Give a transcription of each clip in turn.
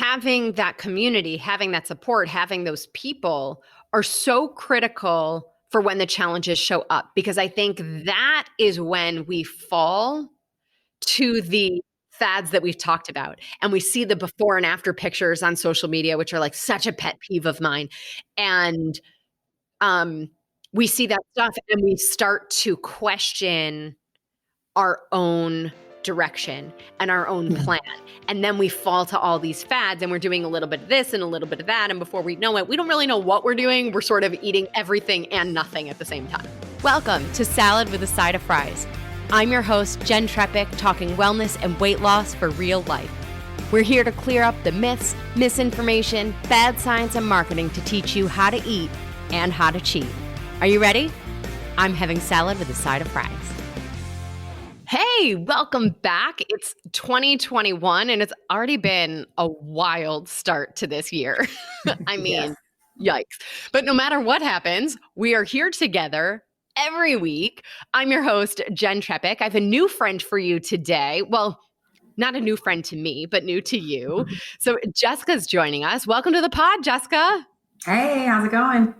having that community, having that support, having those people are so critical for when the challenges show up, because I think that is when we fall to the fads that we've talked about. And we see the before and after pictures on social media, which are like such a pet peeve of mine. And we see that stuff and we start to question our own direction and our own plan. And then we fall to all these fads and we're doing a little bit of this and a little bit of that. And before we know it, we don't really know what we're doing. We're sort of eating everything and nothing at the same time. Welcome to Salad with a Side of Fries. I'm your host, Jen Trepic, talking wellness and weight loss for real life. We're here to clear up the myths, misinformation, bad science, and marketing to teach you how to eat and how to cheat. Are you ready? I'm having salad with a side of fries. Hey, welcome back. It's 2021 and it's already been a wild start to this year. I mean, Yikes. But no matter what happens, we are here together every week. I'm your host, Jen Trepic. I have a new friend for you today. Well, not a new friend to me, but new to you. So Jessica's joining us. Welcome to the pod, Jessica. Hey, how's it going?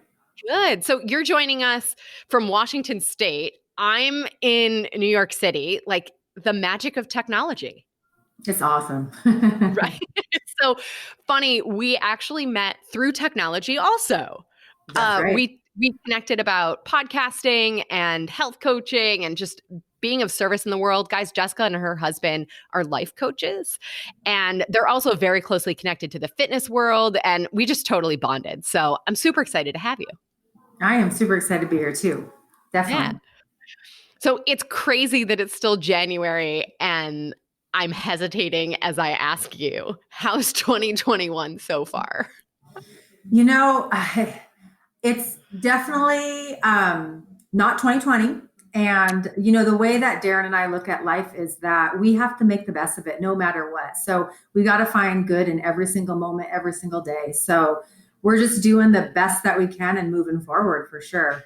Good. So you're joining us from Washington State. I'm in New York City, like the magic of technology. It's awesome. Right. It's so funny. We actually met through technology also. That's right. We connected about podcasting and health coaching and just being of service in the world. Guys, Jessica and her husband are life coaches, and they're also very closely connected to the fitness world, and we just totally bonded. So I'm super excited to have you. I am super excited to be here too. Definitely. Yeah. So it's crazy that it's still January and I'm hesitating as I ask you, how's 2021 so far? You know, it's definitely not 2020. And, you know, the way that Darren and I look at life is that we have to make the best of it no matter what. So we got to find good in every single moment, every single day. So we're just doing the best that we can and moving forward for sure.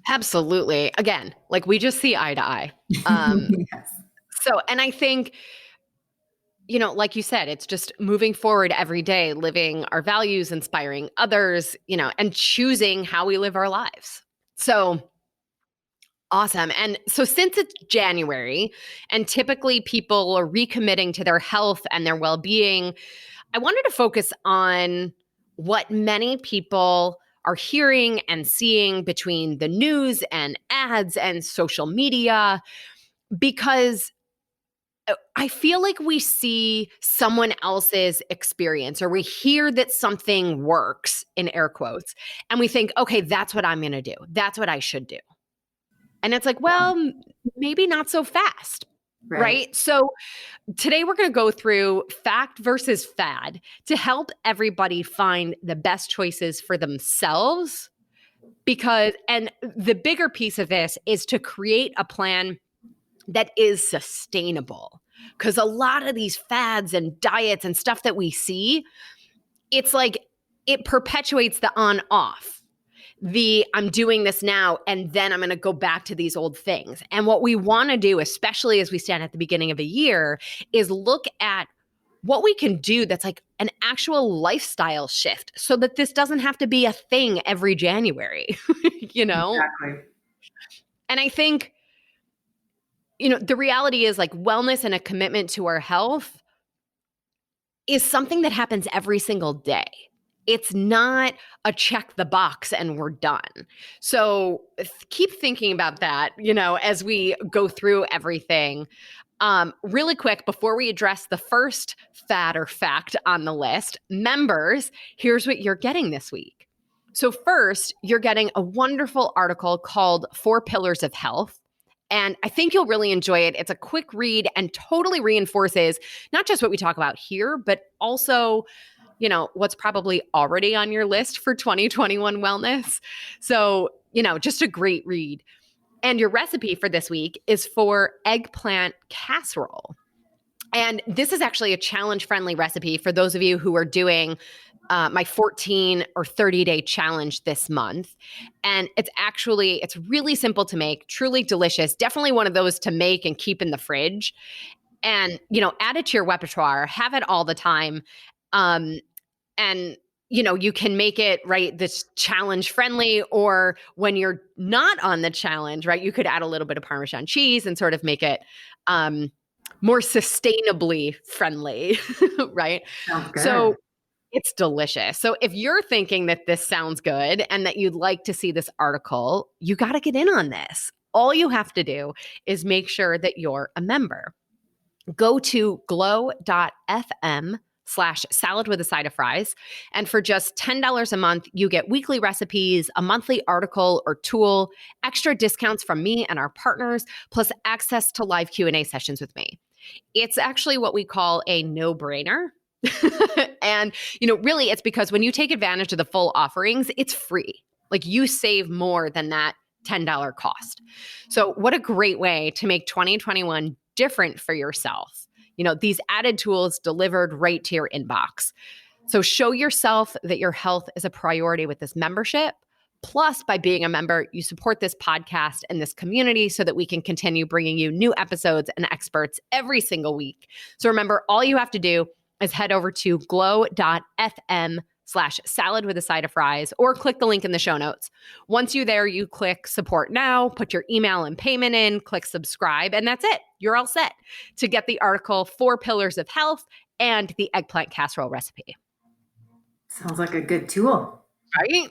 Absolutely. Again, like we just see eye to eye. Yes. So, and I think, you know, like you said, it's just moving forward every day, living our values, inspiring others, you know, and choosing how we live our lives. So awesome. And so since it's January and typically people are recommitting to their health and their well-being, I wanted to focus on what many people are hearing and seeing between the news and ads and social media, because I feel like we see someone else's experience or we hear that something works in air quotes and we think, okay, that's what I'm going to do. That's what I should do. And it's like, well, maybe not so fast. Right? So today we're going to go through fact versus fad to help everybody find the best choices for themselves. And the bigger piece of this is to create a plan that is sustainable. Because a lot of these fads and diets and stuff that we see, it's like it perpetuates the on-off. I'm doing this now, and then I'm going to go back to these old things. And what we want to do, especially as we stand at the beginning of a year, is look at what we can do that's like an actual lifestyle shift so that this doesn't have to be a thing every January, you know? Exactly. And I think, you know, the reality is like wellness and a commitment to our health is something that happens every single day. It's not a check the box and we're done. So keep thinking about that, you know, as we go through everything. Really quick, before we address the first fad or fact on the list, members, here's what you're getting this week. So first, you're getting a wonderful article called 4 Pillars of Health. And I think you'll really enjoy it. It's a quick read and totally reinforces not just what we talk about here, but also, you know, what's probably already on your list for 2021 wellness. So, you know, just a great read. And your recipe for this week is for eggplant casserole. And this is actually a challenge-friendly recipe for those of you who are doing my 14 or 30-day challenge this month. And it's really simple to make, truly delicious, definitely one of those to make and keep in the fridge. And, you know, add it to your repertoire, have it all the time. And you can make it right this challenge friendly, or when you're not on the challenge, right, you could add a little bit of Parmesan cheese and sort of make it more sustainably friendly, right? Sounds good. So it's delicious. So if you're thinking that this sounds good and that you'd like to see this article, you got to get in on this. All you have to do is make sure that you're a member. Go to glow.fm/salad with a side of fries. And for just $10 a month, you get weekly recipes, a monthly article or tool, extra discounts from me and our partners, plus access to live Q&A sessions with me. It's actually what we call a no-brainer. And, really it's because when you take advantage of the full offerings, it's free. Like you save more than that $10 cost. So what a great way to make 2021 different for yourself. These added tools delivered right to your inbox. So show yourself that your health is a priority with this membership. Plus, by being a member, you support this podcast and this community so that we can continue bringing you new episodes and experts every single week. So remember, all you have to do is head over to glow.fm/salad with a side of fries, or click the link in the show notes. Once you're there, you click support now, put your email and payment in, click subscribe, and that's it. You're all set to get the article 4 Pillars of Health and the eggplant casserole recipe. Sounds like a good tool. Right?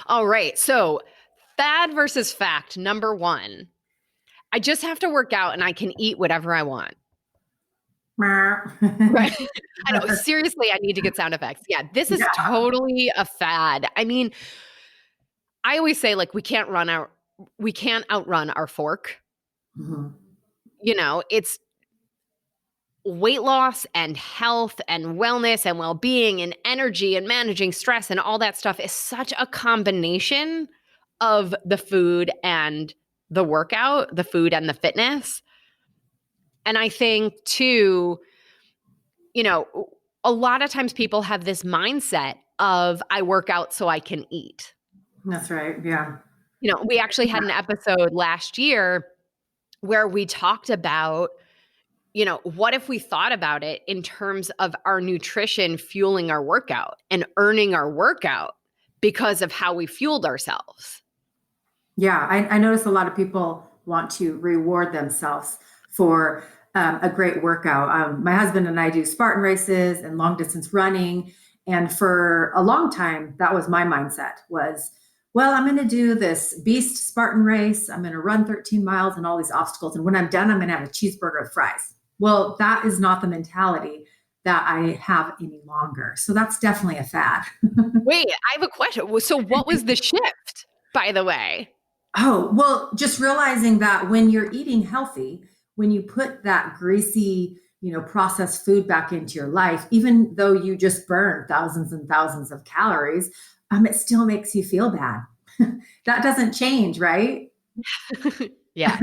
All right. So fad versus fact, number 1. I just have to work out and I can eat whatever I want. Right. I know. Seriously, I need to get sound effects. Yeah, this is totally a fad. I mean, I always say we can't outrun our fork. Mm-hmm. It's weight loss and health and wellness and well-being and energy and managing stress and all that stuff is such a combination of the food and the workout, the food and the fitness. And I think too, a lot of times people have this mindset of I work out so I can eat. That's right. Yeah. We actually had an episode last year where we talked about, what if we thought about it in terms of our nutrition fueling our workout and earning our workout because of how we fueled ourselves. Yeah. I notice a lot of people want to reward themselves for a great workout. My husband and I do Spartan races and long distance running. And for a long time, that was my mindset was, well, I'm going to do this beast Spartan race. I'm going to run 13 miles and all these obstacles. And when I'm done, I'm going to have a cheeseburger with fries. Well, that is not the mentality that I have any longer. So that's definitely a fad. Wait, I have a question. So what was the shift, by the way? Oh, well, just realizing that when you're eating healthy, when you put that greasy, processed food back into your life, even though you just burn thousands and thousands of calories, it still makes you feel bad. That doesn't change, right? Yeah.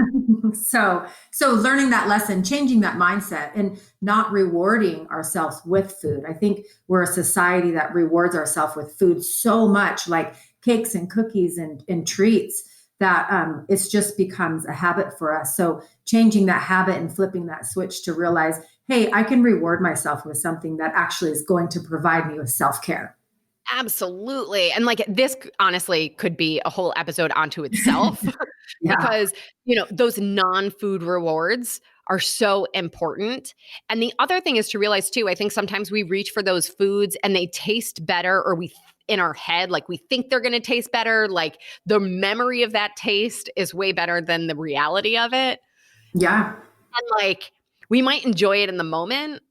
So learning that lesson, changing that mindset and not rewarding ourselves with food. I think we're a society that rewards ourselves with food so much, like cakes and cookies and treats, that it just becomes a habit for us. So changing that habit and flipping that switch to realize, hey, I can reward myself with something that actually is going to provide me with self-care. Absolutely. And this honestly could be a whole episode onto itself. Yeah. Because, those non-food rewards are so important. And the other thing is to realize too, I think sometimes we reach for those foods and they taste better, or in our head, we think they're going to taste better. The memory of that taste is way better than the reality of it. Yeah. And we might enjoy it in the moment.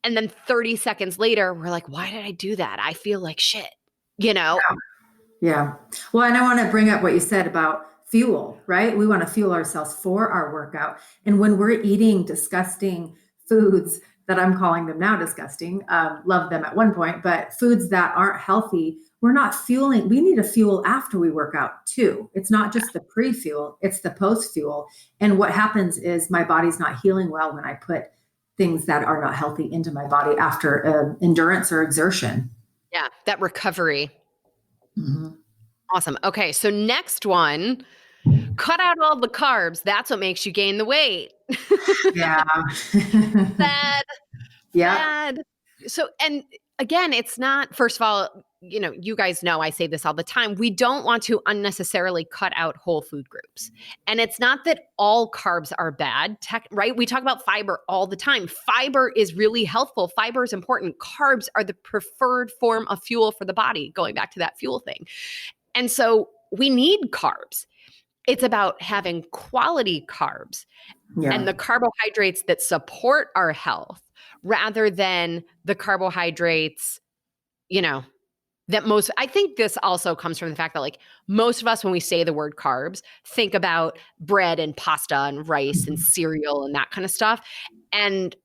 And then 30 seconds later, we're like, why did I do that? I feel like shit, Yeah. Well, and I want to bring up what you said about fuel, right? We want to fuel ourselves for our workout. And when we're eating disgusting foods that I'm calling them now disgusting, loved them at one point, but foods that aren't healthy, we're not fueling. We need to fuel after we work out too. It's not just the pre-fuel, it's the post-fuel. And what happens is my body's not healing well when I put things that are not healthy into my body after endurance or exertion. Yeah, that recovery. Mm-hmm. Awesome. Okay, so next one, cut out all the carbs. That's what makes you gain the weight. Yeah. Bad. Yeah. Bad. So, and again, it's not, first of all, you guys know I say this all the time. We don't want to unnecessarily cut out whole food groups. And it's not that all carbs are bad, right? We talk about fiber all the time. Fiber is really healthful. Fiber is important. Carbs are the preferred form of fuel for the body, going back to that fuel thing. And so we need carbs. It's about having quality carbs and the carbohydrates that support our health rather than the carbohydrates, I think this also comes from the fact that like most of us, when we say the word carbs, think about bread and pasta and rice and cereal and that kind of stuff. And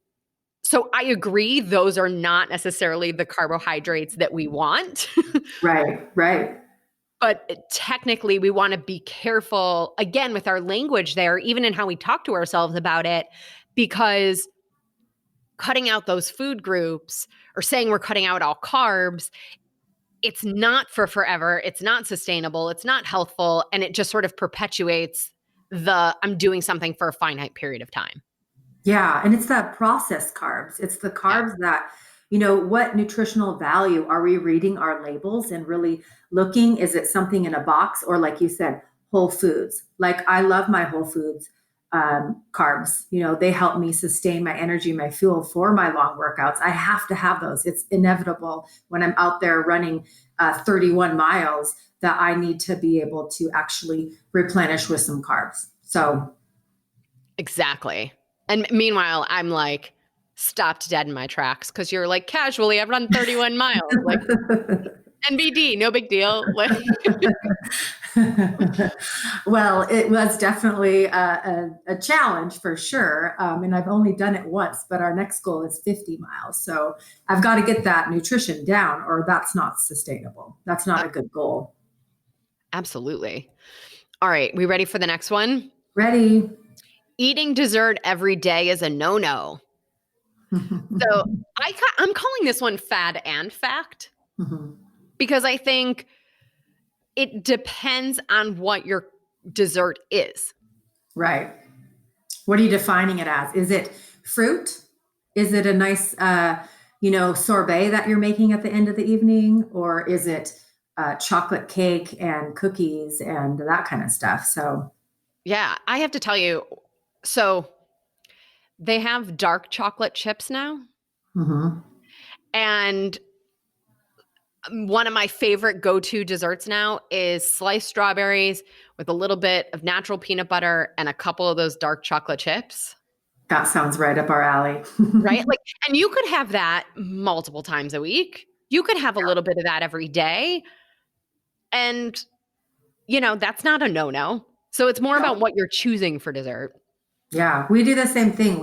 so I agree, those are not necessarily the carbohydrates that we want. Right. But technically, we want to be careful, again, with our language there, even in how we talk to ourselves about it, because cutting out those food groups or saying we're cutting out all carbs, it's not for forever. It's not sustainable. It's not healthful. And it just sort of perpetuates I'm doing something for a finite period of time. Yeah. And it's the processed carbs. It's the carbs that, what nutritional value are we reading our labels and really looking? Is it something in a box or, like you said, whole foods? Like I love my whole foods carbs. They help me sustain my energy, my fuel for my long workouts. I have to have those. It's inevitable when I'm out there running 31 miles that I need to be able to actually replenish with some carbs. So. Exactly. And meanwhile, I'm like stopped dead in my tracks because you're like, casually, I've run 31 miles. Like NBD, no big deal. Like well, it was definitely a challenge for sure. And I've only done it once, but our next goal is 50 miles. So I've got to get that nutrition down or that's not sustainable. That's not a good goal. Absolutely. All right. We ready for the next one? Ready. Eating dessert every day is a no-no. So I'm calling this one fad and fact because I think it depends on what your dessert is. Right. What are you defining it as? Is it fruit? Is it a nice, sorbet that you're making at the end of the evening? Or is it chocolate cake and cookies and that kind of stuff? So, yeah, I have to tell you, so they have dark chocolate chips now. And one of my favorite go-to desserts now is sliced strawberries with a little bit of natural peanut butter and a couple of those dark chocolate chips. That sounds right up our alley. Right? Like, and you could have that multiple times a week. You could have a little bit of that every day. And, that's not a no-no. So it's more about what you're choosing for dessert. Yeah, we do the same thing.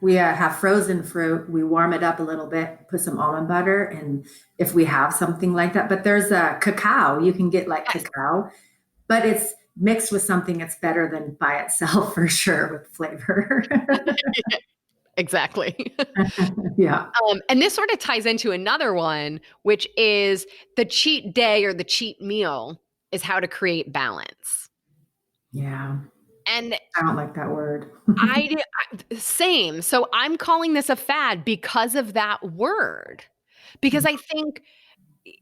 We have frozen fruit. We warm it up a little bit, put some almond butter, and if we have something like that. But there's a cacao. You can get like cacao, but it's mixed with something that's better than by itself for sure with flavor. Exactly. Yeah. And this sort of ties into another one, which is the cheat day or the cheat meal is how to create balance. Yeah. And I don't like that word. Same. So I'm calling this a fad because of that word. Because I think,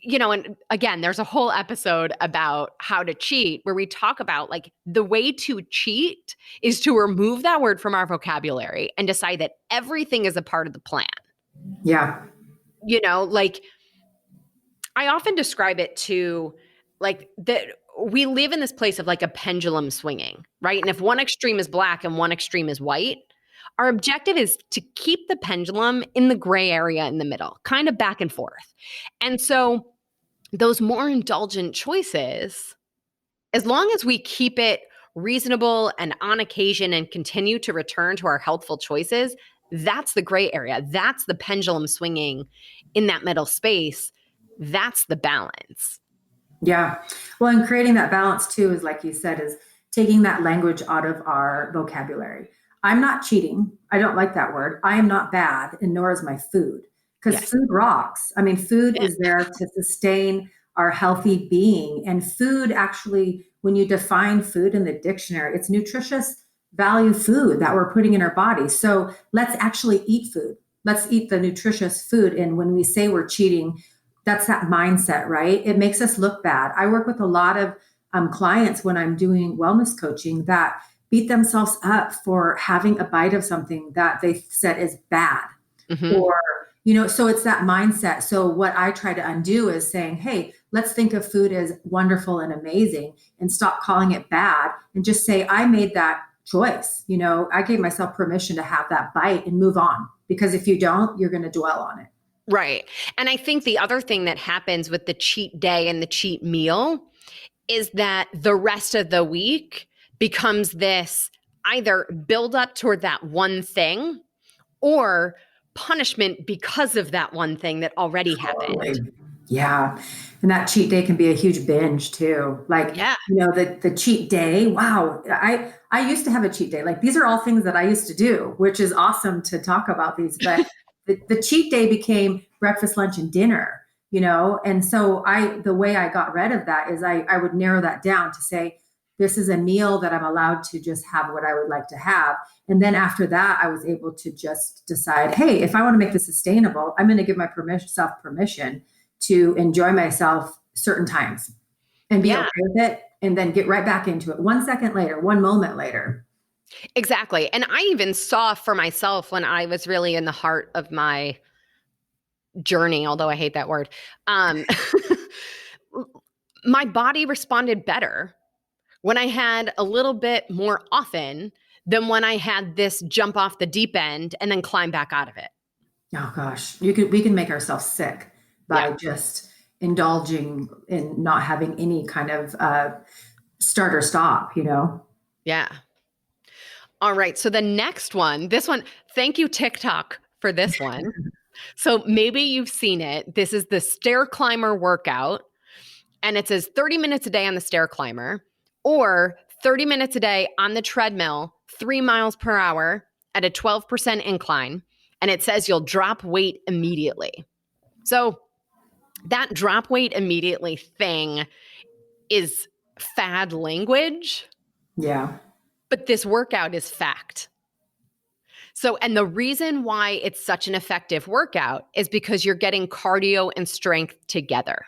and again, there's a whole episode about how to cheat where we talk about like the way to cheat is to remove that word from our vocabulary and decide that everything is a part of the plan. Yeah. Like I often describe it to like that we live in this place of like a pendulum swinging, right? And if one extreme is black and one extreme is white, our objective is to keep the pendulum in the gray area in the middle, kind of back and forth. And so those more indulgent choices, as long as we keep it reasonable and on occasion and continue to return to our healthful choices, that's the gray area. That's the pendulum swinging in that middle space. That's the balance. Yeah. Well, and creating that balance too is, like you said, is taking that language out of our vocabulary. I'm not cheating. I don't like that word. I am not bad, and nor is my food. Because food rocks. I mean, food is there to sustain our healthy being. And food actually, when you define food in the dictionary, it's nutritious value food that we're putting in our body. So let's actually eat food. let's eat the nutritious food. And when we say we're cheating, that's that mindset, right? It makes us look bad. I work with a lot of clients when I'm doing wellness coaching that beat themselves up for having a bite of something that they said is bad. Mm-hmm. Or, so it's that mindset. So what I try to undo is saying, hey, let's think of food as wonderful and amazing and stop calling it bad and just say, I made that choice. I gave myself permission to have that bite and move on. Because if you don't, you're going to dwell on it. Right. And I think the other thing that happens with the cheat day and the cheat meal is that the rest of the week becomes this either build up toward that one thing or punishment because of that one thing that already happened. Yeah. And that cheat day can be a huge binge too. Like, Yeah. the cheat day. Wow. I used to have a cheat day. Like these are all things that I used to do, which is awesome to talk about these, but the cheat day became breakfast, lunch, and dinner, And so the way I got rid of that is I would narrow that down to say, this is a meal that I'm allowed to just have what I would like to have. And then after that, I was able to just decide, hey, if I want to make this sustainable, I'm going to give my self permission to enjoy myself certain times and be okay with it, and then get right back into it 1 second later, 1 moment later. Exactly. And I even saw for myself when I was really in the heart of my journey, although I hate that word, my body responded better when I had a little bit more often than when I had this jump off the deep end and then climb back out of it. Oh gosh, we can make ourselves sick by just indulging in not having any kind of start or stop, Yeah. All right. So the next one, thank you, TikTok, for this one. So maybe you've seen it. This is the stair climber workout, and it says 30 minutes a day on the stair climber or 30 minutes a day on the treadmill, 3 miles per hour at a 12% incline. And it says you'll drop weight immediately. So that drop weight immediately thing is fad language. Yeah. But this workout is fact. So, and the reason why it's such an effective workout is because you're getting cardio and strength together.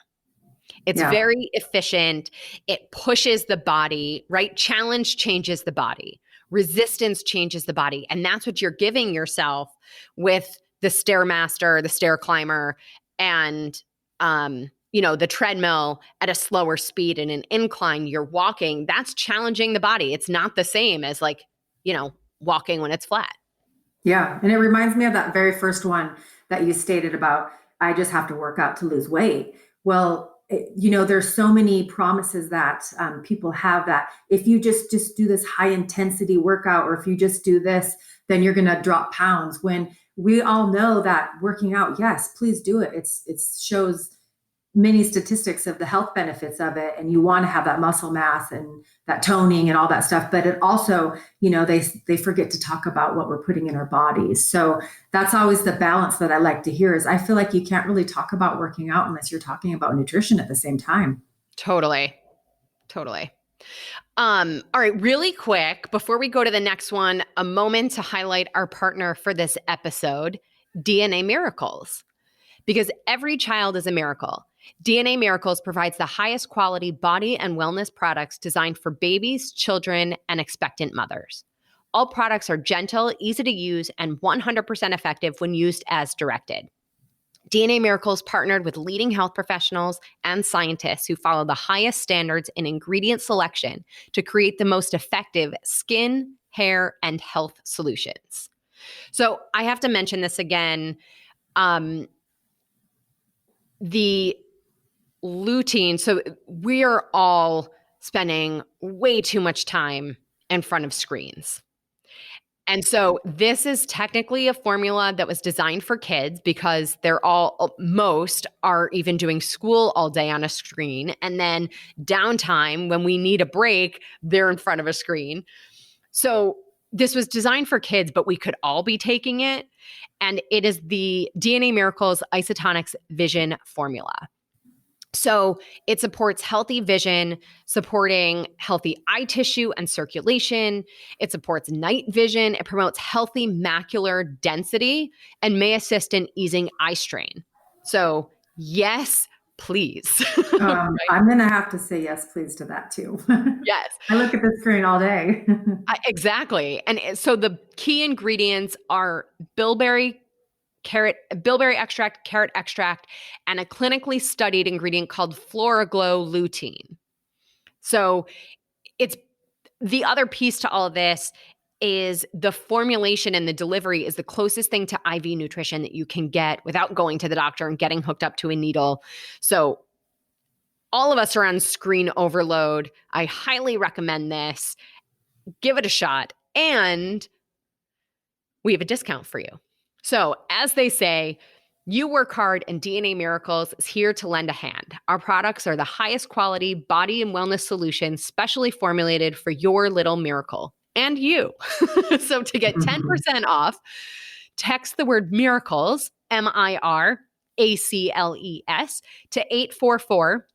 It's very efficient. It pushes the body, right? Challenge changes the body. Resistance changes the body. And that's what you're giving yourself with the Stairmaster, the stair climber, and the treadmill at a slower speed and an incline. You're walking. That's challenging the body. It's not the same as walking when it's flat. Yeah. And it reminds me of that very first one that you stated about, I just have to work out to lose weight. Well, there's so many promises that people have that if you just do this high intensity workout, or if you just do this, then you're going to drop pounds. When we all know that working out, yes, please do it. It shows many statistics of the health benefits of it, and you want to have that muscle mass and that toning and all that stuff. But it also, they forget to talk about what we're putting in our bodies. So that's always the balance that I like to hear is I feel like you can't really talk about working out unless you're talking about nutrition at the same time. Totally. All right, really quick, before we go to the next one, a moment to highlight our partner for this episode, DNA Miracles. Because every child is a miracle. DNA Miracles provides the highest quality body and wellness products designed for babies, children, and expectant mothers. All products are gentle, easy to use, and 100% effective when used as directed. DNA Miracles partnered with leading health professionals and scientists who follow the highest standards in ingredient selection to create the most effective skin, hair, and health solutions. So I have to mention this again. The lutein, so we are all spending way too much time in front of screens. And so this is technically a formula that was designed for kids because most are even doing school all day on a screen. And then downtime, when we need a break, they're in front of a screen. So this was designed for kids, but we could all be taking it. And it is the DNA Miracles Isotonics Vision formula. So it supports healthy vision, supporting healthy eye tissue and circulation. It supports night vision. It promotes healthy macular density and may assist in easing eye strain. So, yes, please. Right? I'm going to have to say yes, please to that too. Yes. I look at the screen all day. Exactly. And so the key ingredients are bilberry extract, carrot extract, and a clinically studied ingredient called Floraglow lutein. So it's the other piece to all of this is the formulation and the delivery is the closest thing to IV nutrition that you can get without going to the doctor and getting hooked up to a needle. So all of us are on screen overload. I highly recommend this. Give it a shot. And we have a discount for you. So, as they say, you work hard and DNA Miracles is here to lend a hand. Our products are the highest quality body and wellness solutions specially formulated for your little miracle and you. So, to get 10% off, text the word miracles, MIRACLES, to 844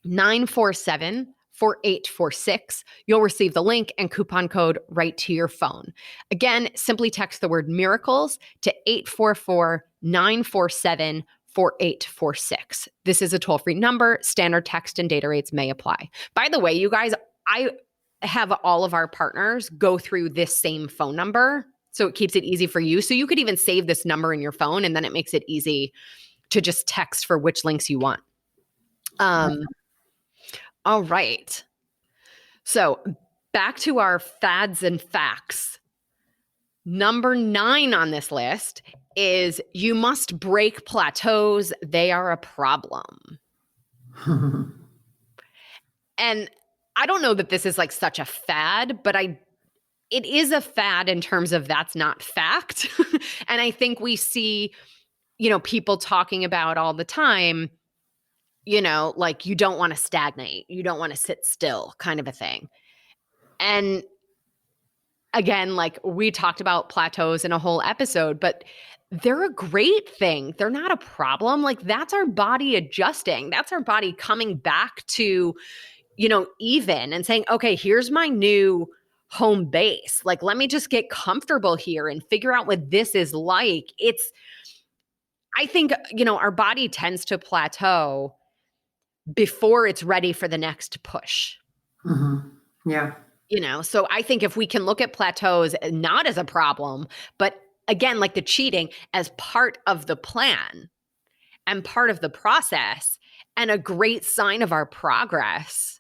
947 4846. You'll receive the link and coupon code right to your phone. Again, simply text the word miracles to 844 947 4846. This is a toll-free number. Standard text and data rates may apply. By the way, you guys, I have all of our partners go through this same phone number, so it keeps it easy for you. So you could even save this number in your phone, and then it makes it easy to just text for which links you want. All right. So back to our fads and facts. Number 9 on this list is you must break plateaus. They are a problem. And I don't know that this is like such a fad, but it is a fad in terms of that's not fact. And I think we see, people talking about all the time, like you don't want to stagnate, you don't want to sit still kind of a thing. And again, like we talked about plateaus in a whole episode, but they're a great thing. They're not a problem. Like that's our body adjusting. That's our body coming back to, even and saying, okay, here's my new home base. Like, let me just get comfortable here and figure out what this is like. I think, our body tends to plateau before it's ready for the next push. Mm-hmm. Yeah. So I think if we can look at plateaus not as a problem, but again, like the cheating as part of the plan and part of the process and a great sign of our progress,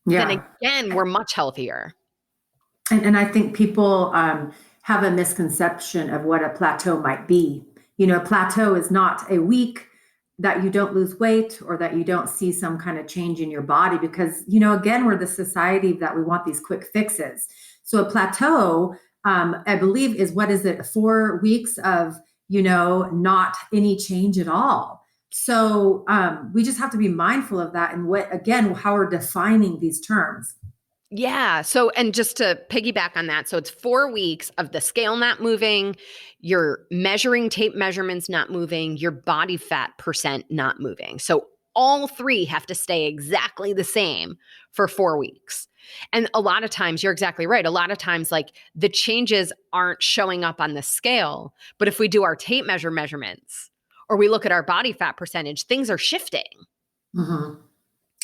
then again, we're much healthier. And I think people have a misconception of what a plateau might be. A plateau is not a week that you don't lose weight or that you don't see some kind of change in your body because, again, we're the society that we want these quick fixes. So a plateau, I believe is 4 weeks of, not any change at all. So we just have to be mindful of that and how we're defining these terms. Yeah. So, and just to piggyback on that, so it's 4 weeks of the scale not moving, your measuring tape measurements not moving, your body fat percent not moving. So all 3 have to stay exactly the same for 4 weeks. And a lot of times, you're exactly right. A lot of times, like the changes aren't showing up on the scale. But if we do our tape measurements or we look at our body fat percentage, things are shifting. Mm-hmm.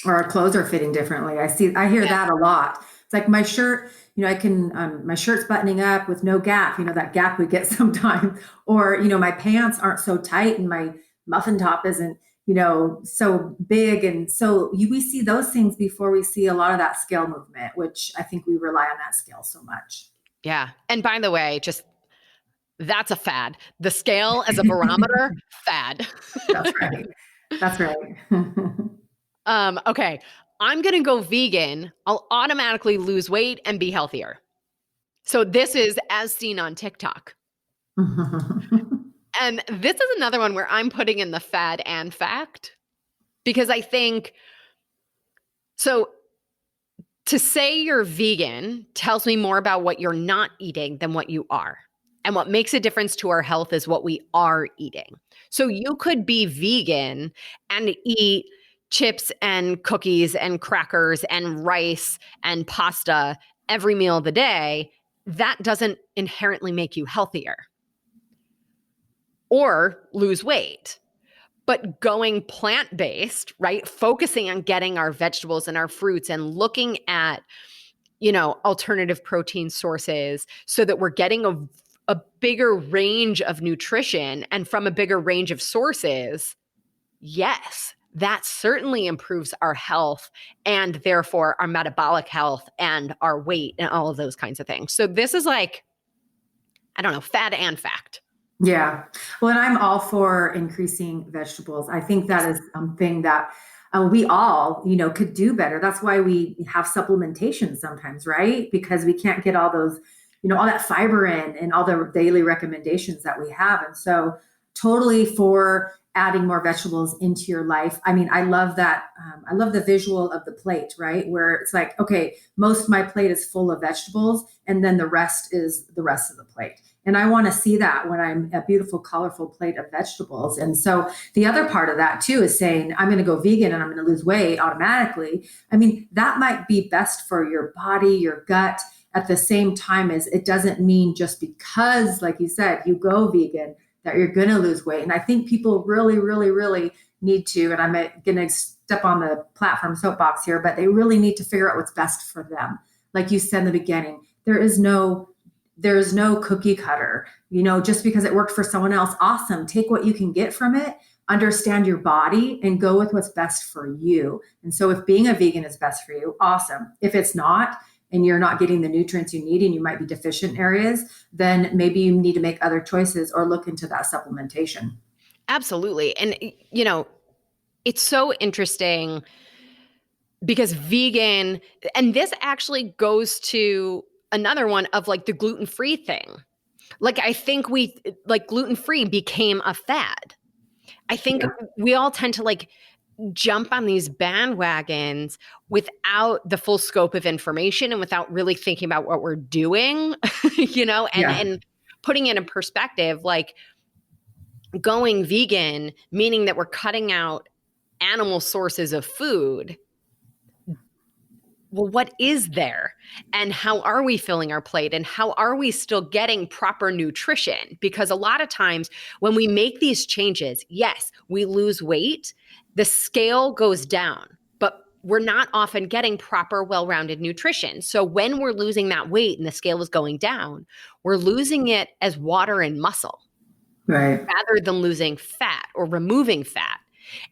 Or our clothes are fitting differently. I hear that a lot. It's like my shirt, my shirt's buttoning up with no gap, that gap we get sometimes. Or, my pants aren't so tight and my muffin top isn't, so big. And so we see those things before we see a lot of that scale movement, which I think we rely on that scale so much. Yeah. And by the way, that's a fad. The scale as a barometer, fad. That's right. That's right. Okay. I'm going to go vegan. I'll automatically lose weight and be healthier. So this is as seen on TikTok. And this is another one where I'm putting in the fad and fact because I think, so to say you're vegan tells me more about what you're not eating than what you are. And what makes a difference to our health is what we are eating. So you could be vegan and eat chips and cookies and crackers and rice and pasta every meal of the day. That doesn't inherently make you healthier or lose weight. But going plant-based, right? Focusing on getting our vegetables and our fruits and looking at, alternative protein sources so that we're getting a bigger range of nutrition and from a bigger range of sources, yes, that certainly improves our health and therefore our metabolic health and our weight and all of those kinds of things. So this is like, I don't know, fad and fact. Yeah. Well, and I'm all for increasing vegetables. I think that is something that we all, could do better. That's why we have supplementation sometimes, right? Because we can't get all those, all that fiber in and all the daily recommendations that we have. And so totally for adding more vegetables into your life. I mean, I love that. I love the visual of the plate, right? Where it's like, okay, most of my plate is full of vegetables and then the rest is the rest of the plate. And I want to see that when I'm a beautiful, colorful plate of vegetables. And so the other part of that too is saying, I'm going to go vegan and I'm going to lose weight automatically. I mean, that might be best for your body, your gut, at the same time as it doesn't mean just because, like you said, you go vegan, that you're going to lose weight. And I think people really, really, really need to, and I'm going to step on the platform soapbox here, but they really need to figure out what's best for them. Like you said in the beginning, there is no cookie cutter, just because it worked for someone else. Awesome. Take what you can get from it, understand your body and go with what's best for you. And so if being a vegan is best for you, awesome. If it's not, and you're not getting the nutrients you need and you might be deficient in areas, then maybe you need to make other choices or look into that supplementation. Absolutely. And, it's so interesting because vegan, and this actually goes to another one of like the gluten-free thing. Like, I think gluten-free became a fad. I think we all tend to like jump on these bandwagons without the full scope of information and without really thinking about what we're doing, and putting it in perspective, like going vegan, meaning that we're cutting out animal sources of food. Well, what is there? And how are we filling our plate? And how are we still getting proper nutrition? Because a lot of times when we make these changes, yes, we lose weight, the scale goes down, but we're not often getting proper, well-rounded nutrition. So when we're losing that weight and the scale is going down, we're losing it as water and muscle, right, rather than losing fat or removing fat.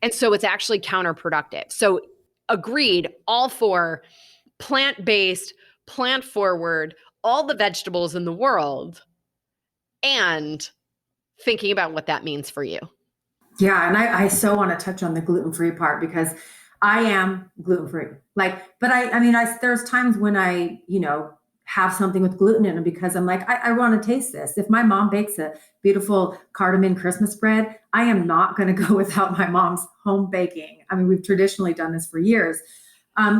And so it's actually counterproductive. So agreed, all for plant-based, plant-forward, all the vegetables in the world, and thinking about what that means for you. Yeah. And I so want to touch on the gluten-free part because I am gluten-free. But there's times when I, have something with gluten in it because I'm like, I want to taste this. If my mom bakes a beautiful cardamom Christmas bread, I am not going to go without my mom's home baking. I mean, we've traditionally done this for years.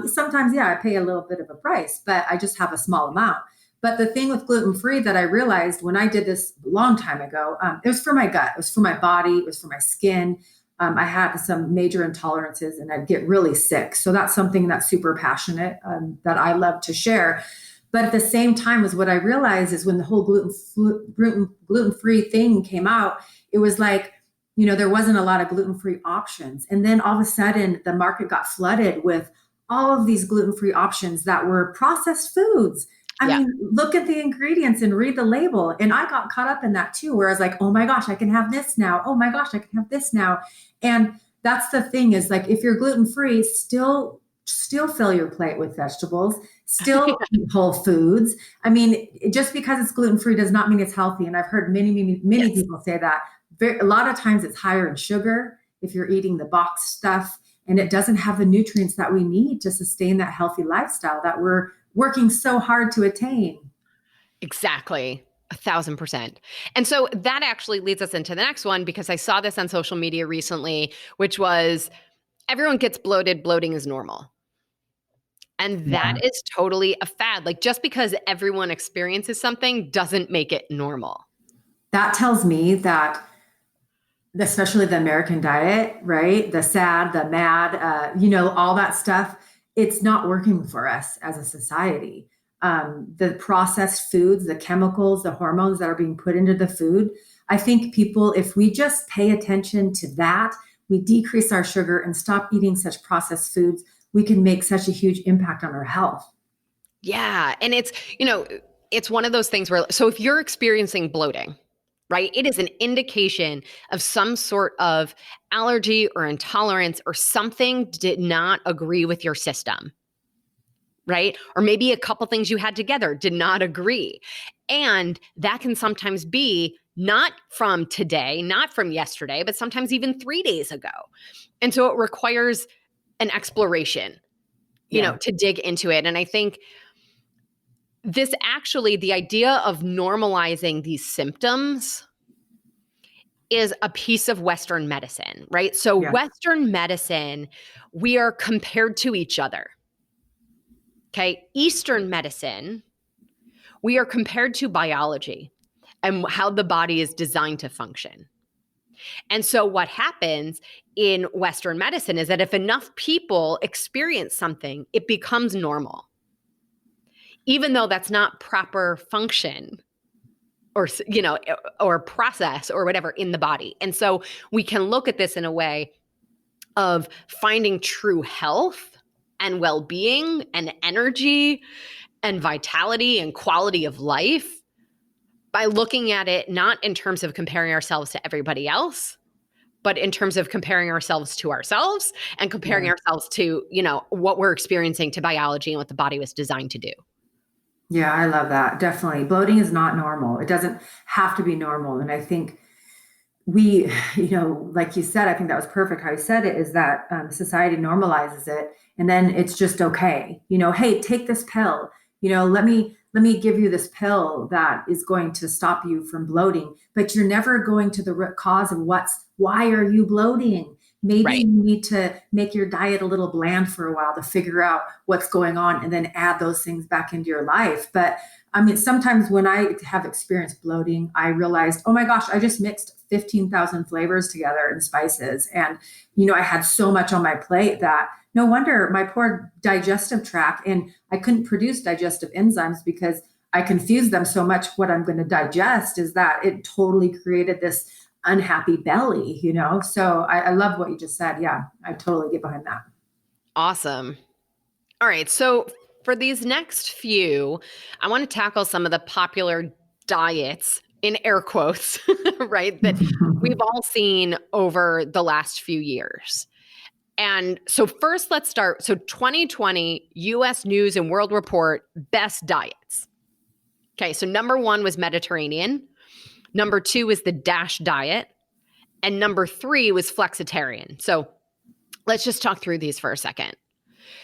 Sometimes, I pay a little bit of a price, but I just have a small amount. But the thing with gluten-free that I realized when I did this a long time ago, it was for my gut, it was for my body, it was for my skin. I had some major intolerances and I'd get really sick. So that's something that's super passionate that I love to share. But at the same time, is what I realized is when the whole gluten-free thing came out, it was like, there wasn't a lot of gluten-free options. And then all of a sudden the market got flooded with all of these gluten-free options that were processed foods. I mean, look at the ingredients and read the label. And I got caught up in that too, where I was like, oh my gosh, I can have this now. Oh my gosh, I can have this now. And that's the thing is like, if you're gluten-free, still fill your plate with vegetables, still eat whole foods. I mean, just because it's gluten-free does not mean it's healthy. And I've heard many people say that. A lot of times it's higher in sugar if you're eating the boxed stuff, and it doesn't have the nutrients that we need to sustain that healthy lifestyle that we're working so hard to attain. Exactly. 1,000%. And so that actually leads us into the next one, because I saw this on social media recently, which was everyone gets bloated. Bloating is normal. And that is totally a fad. Like, just because everyone experiences something doesn't make it normal. That tells me that especially the American diet, right? The SAD, the MAD, all that stuff. It's not working for us as a society. The processed foods, the chemicals, the hormones that are being put into the food. I think people, if we just pay attention to that, we decrease our sugar and stop eating such processed foods, we can make such a huge impact on our health. Yeah. And it's one of those things where, so if you're experiencing bloating, right, it is an indication of some sort of allergy or intolerance or something did not agree with your system, right? Or maybe a couple things you had together did not agree. And that can sometimes be not from today, not from yesterday, but sometimes even 3 days ago. And so it requires an exploration, Yeah. to dig into it. And I think this actually, the idea of normalizing these symptoms is a piece of Western medicine, right? So, Yeah. Western medicine, we are compared to each other. Okay. Eastern medicine, we are compared to biology and how the body is designed to function. And so, what happens in Western medicine is that if enough people experience something, it becomes normal, even though that's not proper function or or process or whatever in the body. And so we can look at this in a way of finding true health and well-being and energy and vitality and quality of life by looking at it not in terms of comparing ourselves to everybody else, but in terms of comparing ourselves to ourselves and comparing Yeah. ourselves to, what we're experiencing to biology and what the body was designed to do. Yeah, I love that. Definitely. Bloating is not normal. It doesn't have to be normal. And I think we, like you said, I think that was perfect how you said it, is that society normalizes it and then it's just okay. Hey, take this pill. Let me give you this pill that is going to stop you from bloating, but you're never going to the root cause of why are you bloating? Maybe Right. you need to make your diet a little bland for a while to figure out what's going on and then add those things back into your life. But I mean, sometimes when I have experienced bloating, I realized, oh my gosh, I just mixed 15,000 flavors together and spices. And, I had so much on my plate that no wonder my poor digestive tract, and I couldn't produce digestive enzymes because I confused them so much. What I'm going to digest is that it totally created this unhappy belly. So I love what you just said. Yeah, I totally get behind that. Awesome. All right. So for these next few, I want to tackle some of the popular diets in air quotes, right? That we've all seen over the last few years. And so first, let's start. So 2020 US News and World Report best diets. Okay. So number one was Mediterranean. Number two was the DASH diet. And number three was Flexitarian. So let's just talk through these for a second.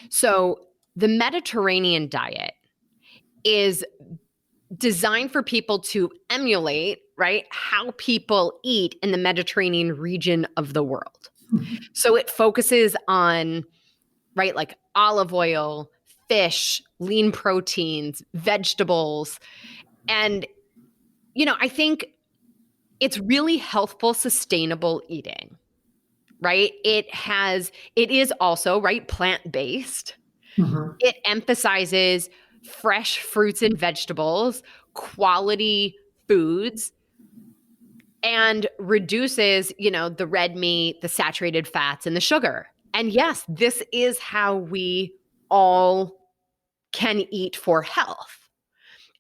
So the Mediterranean diet is designed for people to emulate, right, how people eat in the Mediterranean region of the world. So it focuses on, right, like olive oil, fish, lean proteins, vegetables. And, I think it's really healthful, sustainable eating, right? It is also, right, plant-based. Mhm. It emphasizes fresh fruits and vegetables, quality foods, and reduces, the red meat, the saturated fats, and the sugar. And yes, this is how we all can eat for health.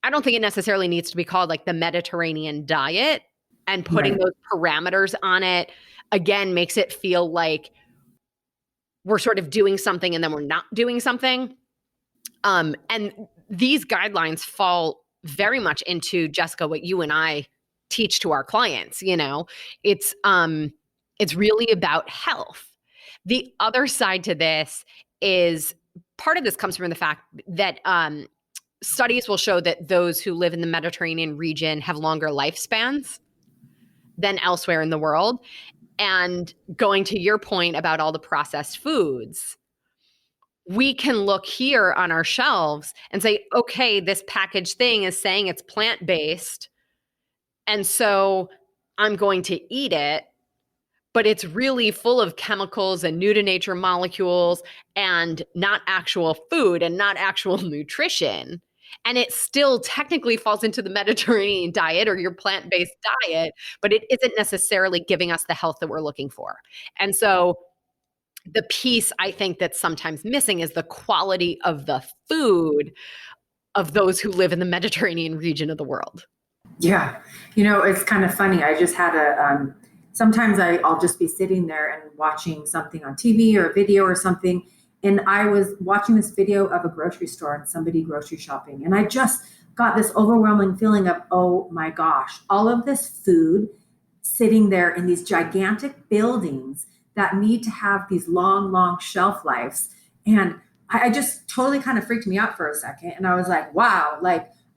I don't think it necessarily needs to be called like the Mediterranean diet, and putting Right. those parameters on it again makes it feel like we're sort of doing something and then we're not doing something. And these guidelines fall very much into, Jessica, what you and I teach to our clients. It's really about health. The other side to this is, part of this comes from the fact that studies will show that those who live in the Mediterranean region have longer lifespans than elsewhere in the world. And going to your point about all the processed foods, we can look here on our shelves and say, okay, this packaged thing is saying it's plant-based, and so I'm going to eat it. but it's really full of chemicals and new to nature molecules and not actual food and not actual nutrition. And it still technically falls into the Mediterranean diet or your plant-based diet, but it isn't necessarily giving us the health that we're looking for. And so the piece I think that's sometimes missing is the quality of the food of those who live in the Mediterranean region of the world. Yeah. It's kind of funny. I just had sometimes I'll just be sitting there and watching something on TV or a video or something. And I was watching this video of a grocery store and somebody grocery shopping. And I just got this overwhelming feeling of, oh my gosh, all of this food sitting there in these gigantic buildings that need to have these long, long shelf lives. And I just totally kind of freaked me out for a second. And I was like, wow,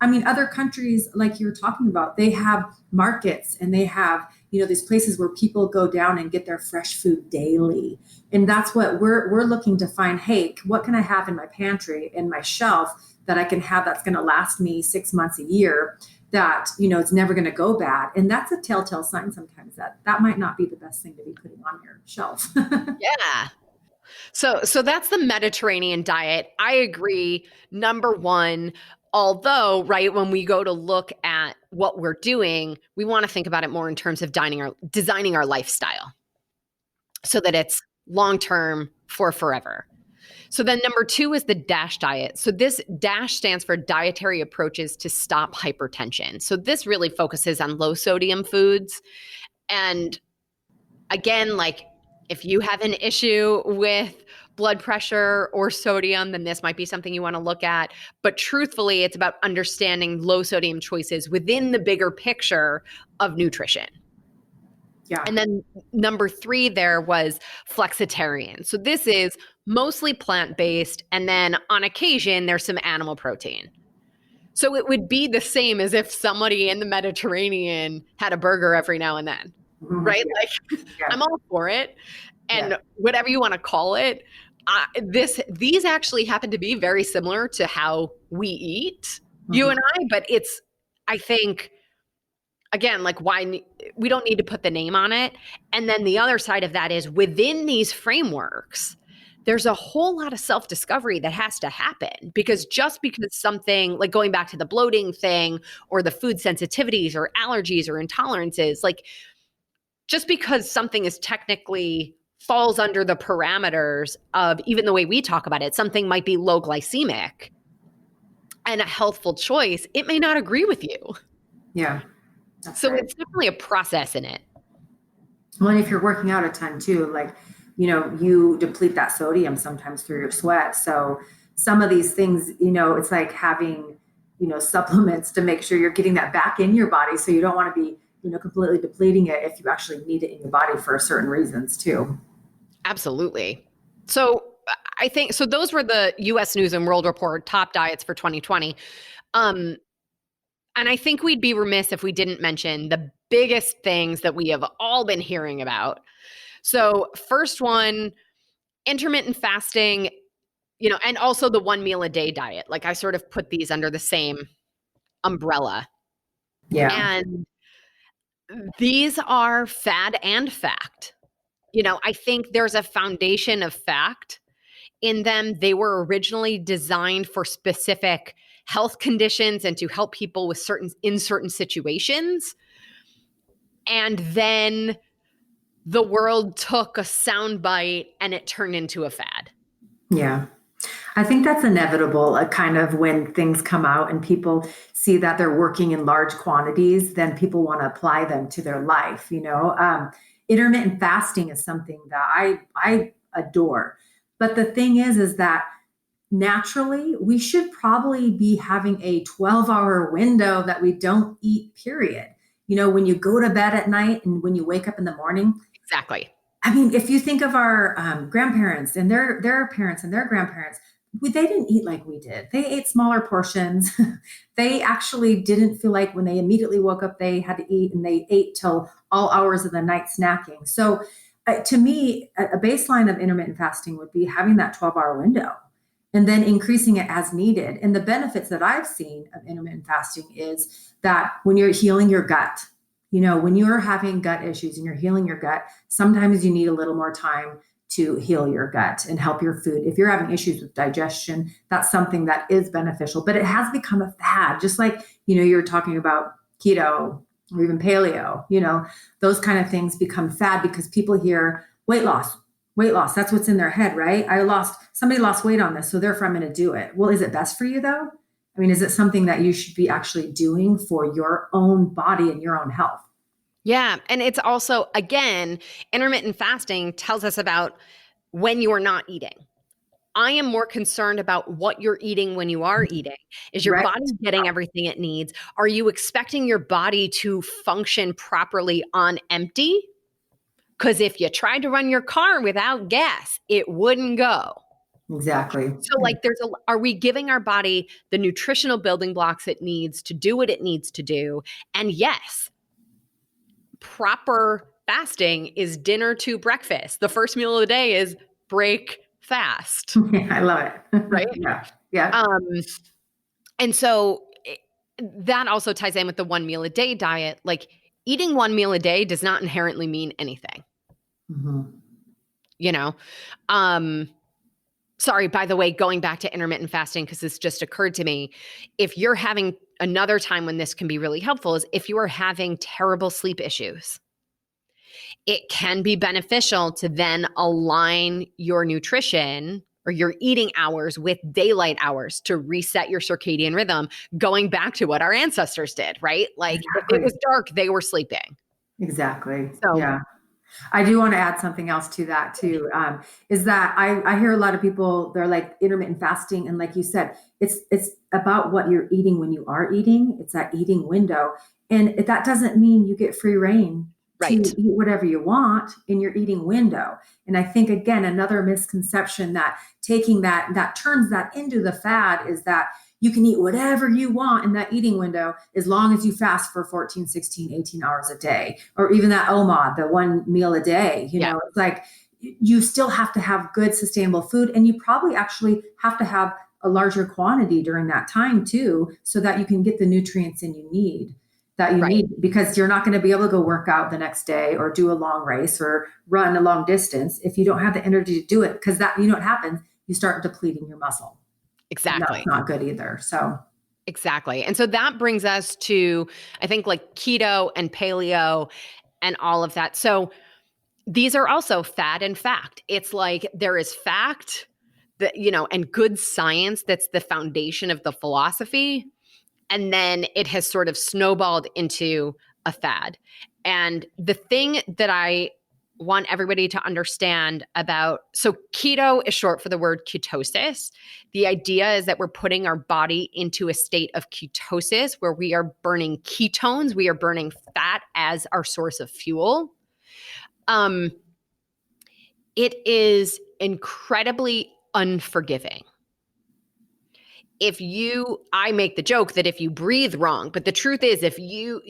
other countries, like you were talking about, they have markets and they have, these places where people go down and get their fresh food daily. And that's what we're looking to find. Hey, what can I have in my pantry, in my shelf that I can have that's going to last me 6 months, a year, that, it's never going to go bad. And that's a telltale sign sometimes that might not be the best thing to be putting on your shelf. Yeah. So that's the Mediterranean diet. I agree. Number one, although, right, when we go to look at what we're doing, we want to think about it more in terms of designing our lifestyle so that it's long-term for forever. So then number two is the DASH diet. So this DASH stands for Dietary Approaches to Stop Hypertension. So this really focuses on low sodium foods. And again, like if you have an issue with blood pressure or sodium, then this might be something you want to look at. But truthfully, it's about understanding low sodium choices within the bigger picture of nutrition. Yeah. And then number three there was Flexitarian. So this is mostly plant-based. And then on occasion, there's some animal protein. So it would be the same as if somebody in the Mediterranean had a burger every now and then, right? Yeah. Like I'm all for it. And whatever you want to call it, these actually happen to be very similar to how we eat, you and I, but I think, again, like why we don't need to put the name on it. And then the other side of that is within these frameworks, there's a whole lot of self-discovery that has to happen, because just because something, like going back to the bloating thing or the food sensitivities or allergies or intolerances, like just because something is technically falls under the parameters of even the way we talk about it, something might be low glycemic and a healthful choice, it may not agree with you. Yeah. So right. It's definitely a process in it. Well, and if you're working out a ton too, like, you deplete that sodium sometimes through your sweat. So some of these things, it's like having, supplements to make sure you're getting that back in your body. So you don't want to be, completely depleting it if you actually need it in your body for certain reasons too. Absolutely. So I think, so those were the US News and World Report top diets for 2020. And I think we'd be remiss if we didn't mention the biggest things that we have all been hearing about. So first one, intermittent fasting, and also the 1 meal a day diet. Like I sort of put these under the same umbrella. Yeah. And these are fad and fact. I think there's a foundation of fact in them. They were originally designed for specific health conditions and to help people with in certain situations. And then the world took a soundbite and it turned into a fad. Yeah. I think that's inevitable, kind of when things come out and people see that they're working in large quantities, then people want to apply them to their life. Intermittent fasting is something that I adore. But the thing is that naturally we should probably be having a 12-hour window that we don't eat, period. When you go to bed at night and when you wake up in the morning. Exactly. I mean, if you think of our grandparents and their parents and their grandparents, they didn't eat like we did. They ate smaller portions. They actually didn't feel like when they immediately woke up, they had to eat, and they ate till all hours of the night snacking. So to me, a baseline of intermittent fasting would be having that 12-hour window and then increasing it as needed. And the benefits that I've seen of intermittent fasting is that when you're healing your gut, when you're having gut issues and you're healing your gut, sometimes you need a little more time to heal your gut and help your food. If you're having issues with digestion, that's something that is beneficial, but it has become a fad. Just like, you're talking about keto or even paleo, those kind of things become fad because people hear weight loss. Weight loss, that's what's in their head, right? Somebody lost weight on this, so therefore I'm going to do it. Well, is it best for you though? I mean, is it something that you should be actually doing for your own body and your own health? Yeah. And it's also, again, intermittent fasting tells us about when you are not eating. I am more concerned about what you're eating when you are eating. Is your Right. body getting everything it needs? Are you expecting your body to function properly on empty? Because if you tried to run your car without gas, it wouldn't go. Exactly. So are we giving our body the nutritional building blocks it needs to do what it needs to do? And yes, proper fasting is dinner to breakfast. The first meal of the day is break fast. I love it. Right? Yeah. Yeah. And so that also ties in with the 1 meal a day diet. Like eating 1 meal a day does not inherently mean anything. Mm-hmm. Sorry, by the way, going back to intermittent fasting, because this just occurred to me, if you're having another time when this can be really helpful is if you are having terrible sleep issues. It can be beneficial to then align your nutrition or your eating hours with daylight hours to reset your circadian rhythm, going back to what our ancestors did, right? Like Exactly. if it was dark, they were sleeping. Exactly. So yeah. I do want to add something else to that too. Is that I hear a lot of people, they're like intermittent fasting. And like you said, it's about what you're eating when you are eating. It's that eating window. And that doesn't mean you get free reign to right. eat whatever you want in your eating window. And I think, again, another misconception that taking that turns that into the fad is that you can eat whatever you want in that eating window as long as you fast for 14, 16, 18 hours a day, or even that OMAD, the 1 meal a day. It's like you still have to have good sustainable food, and you probably actually have to have a larger quantity during that time too, so that you can get the nutrients in you need because you're not going to be able to go work out the next day or do a long race or run a long distance if you don't have the energy to do it, because that, what happens, you start depleting your muscle. Exactly. That's not good either. So exactly. And so that brings us to, I think, like keto and paleo and all of that. So these are also fad and fact. It's like there is fact that, and good science that's the foundation of the philosophy. And then it has sort of snowballed into a fad. And the thing that I want everybody to understand so keto is short for the word ketosis. The idea is that we're putting our body into a state of ketosis where we are burning ketones, we are burning fat as our source of fuel. It is incredibly unforgiving. I make the joke that if you breathe wrong, but the truth is, if you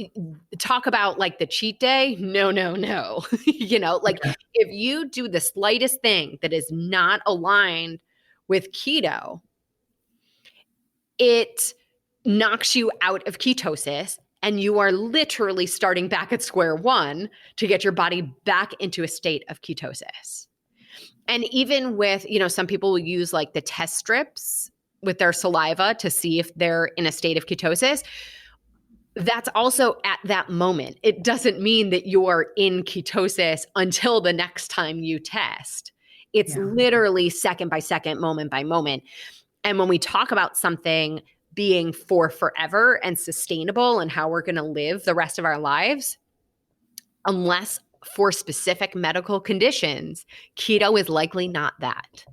talk about like the cheat day, no. If you do the slightest thing that is not aligned with keto, it knocks you out of ketosis and you are literally starting back at square one to get your body back into a state of ketosis. And even with, some people will use like the test strips with their saliva to see if they're in a state of ketosis. That's also at that moment. It doesn't mean that you're in ketosis until the next time you test. It's literally second by second, moment by moment. And when we talk about something being for forever and sustainable and how we're going to live the rest of our lives, unless for specific medical conditions, keto is likely not that.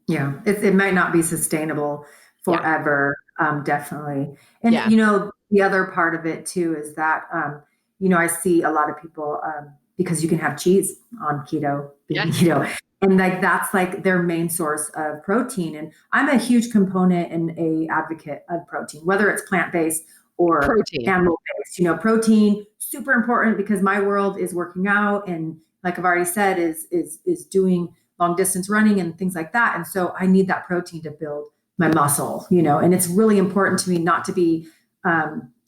Yeah, it might not be sustainable forever, definitely. And, the other part of it too is that, I see a lot of people, because you can have cheese on keto, and like that's like their main source of protein. And I'm a huge component and a advocate of protein, whether it's plant-based or animal-based. Protein, super important because my world is working out, and like I've already said, is doing long distance running and things like that. And so I need that protein to build my muscle, and it's really important to me not to be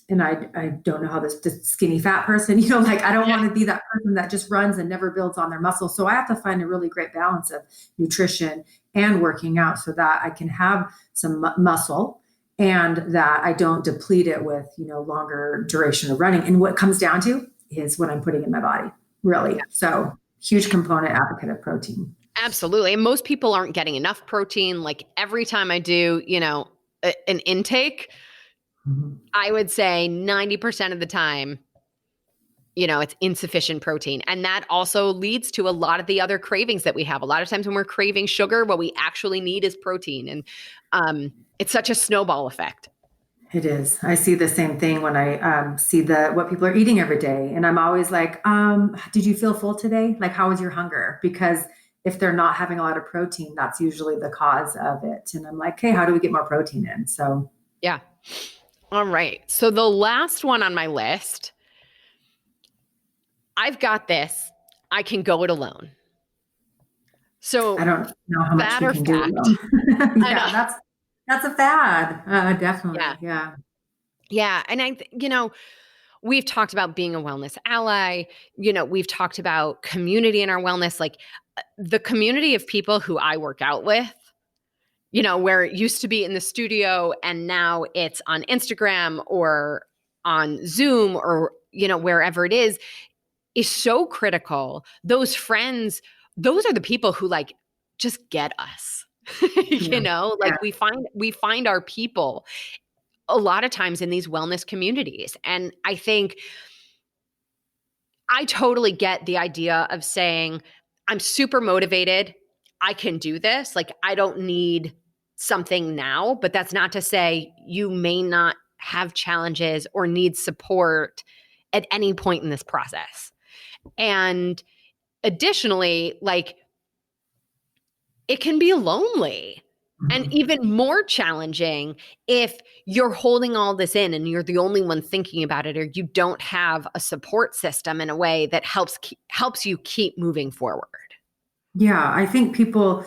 and I don't know how this skinny fat person, like I don't want to be that person that just runs and never builds on their muscle. So I have to find a really great balance of nutrition and working out so that I can have some muscle and that I don't deplete it with, longer duration of running. And what comes down to is what I'm putting in my body, really. So huge component advocate of protein. Absolutely. And most people aren't getting enough protein. Like every time I do, an intake, I would say 90% of the time, it's insufficient protein. And that also leads to a lot of the other cravings that we have. A lot of times when we're craving sugar, what we actually need is protein. And it's such a snowball effect. It is. I see the same thing when I see what people are eating every day. And I'm always like, did you feel full today? Like, how was your hunger? Because if they're not having a lot of protein, that's usually the cause of it. And I'm like, hey, how do we get more protein in? So, yeah. All right. So the last one on my list, I've got this. I can go it alone. So I don't know how much fat you or can fact? do. Yeah, that's a fad. Definitely. Yeah. Yeah. And we've talked about being a wellness ally. We've talked about community in our wellness, like the community of people who I work out with, where it used to be in the studio and now it's on Instagram or on Zoom or, wherever it is so critical. Those friends, those are the people who like just get us. Like we find our people a lot of times in these wellness communities. And I think I totally get the idea of saying, I'm super motivated. I can do this. Like, I don't need something now, but that's not to say you may not have challenges or need support at any point in this process. And additionally, like, it can be lonely and even more challenging if you're holding all this in and you're the only one thinking about it, or you don't have a support system in a way that helps you keep moving forward. Yeah, I think people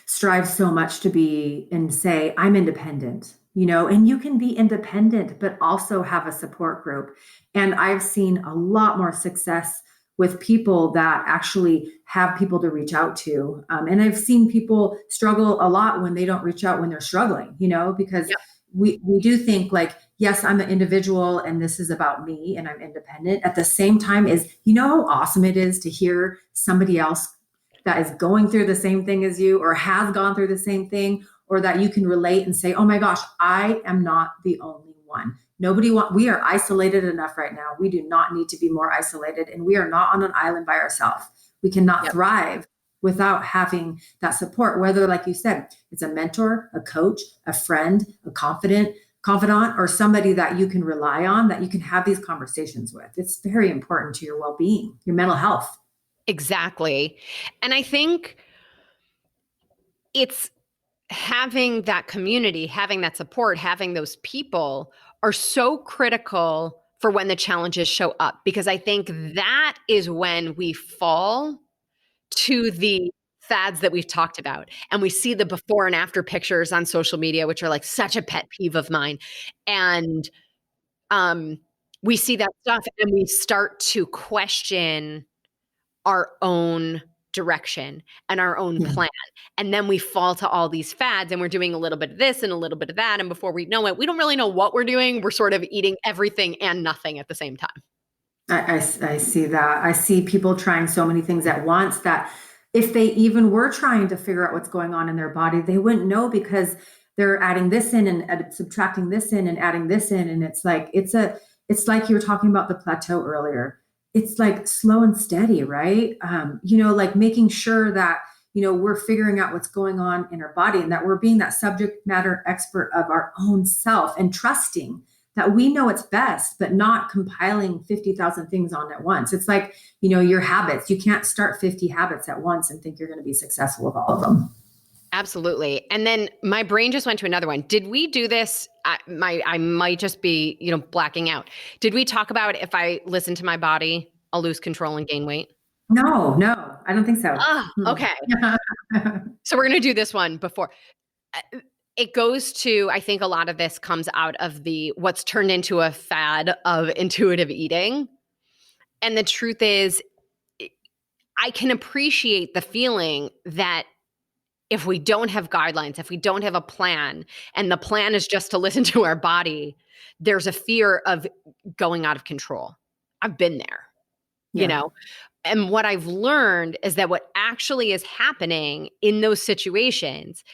strive so much to be and say, I'm independent, and you can be independent, but also have a support group. And I've seen a lot more success with people that actually have people to reach out to. And I've seen people struggle a lot when they don't reach out when they're struggling, because we do think like, yes, I'm an individual and this is about me and I'm independent. At the same time is, how awesome it is to hear somebody else that is going through the same thing as you or has gone through the same thing, or that you can relate and say, oh my gosh, I am not the only one. We are isolated enough right now. We do not need to be more isolated, and we are not on an island by ourselves. We cannot thrive without having that support, whether, like you said, it's a mentor, a coach, a friend, a confidant, or somebody that you can rely on, that you can have these conversations with. It's very important to your well-being, your mental health. Exactly. And I think it's having that community, having that support, having those people are so critical for when the challenges show up, because I think that is when we fall to the fads that we've talked about. And we see the before and after pictures on social media, which are like such a pet peeve of mine. And we see that stuff and we start to question our own direction and our own plan. And then we fall to all these fads and we're doing a little bit of this and a little bit of that. And before we know it, we don't really know what we're doing. We're sort of eating everything and nothing at the same time. I see that. I see people trying so many things at once that if they even were trying to figure out what's going on in their body, they wouldn't know, because they're adding this in and subtracting this in and adding this in. And it's like you were talking about the plateau earlier. It's like slow and steady, right? Like making sure that, we're figuring out what's going on in our body and that we're being that subject matter expert of our own self and trusting that we know it's best, but not compiling 50,000 things on at once. It's like, your habits. You can't start 50 habits at once and think you're going to be successful with all of them. Absolutely. And then my brain just went to another one. Did we do this? I might just be, blacking out. Did we talk about if I listen to my body, I'll lose control and gain weight? No, I don't think so. Oh, okay. So we're going to do this one before. it goes to, I think a lot of this comes out of what's turned into a fad of intuitive eating. And the truth is, I can appreciate the feeling that if we don't have guidelines, if we don't have a plan, and the plan is just to listen to our body, there's a fear of going out of control. I've been there, you Yeah. know? And what I've learned is that what actually is happening in those situations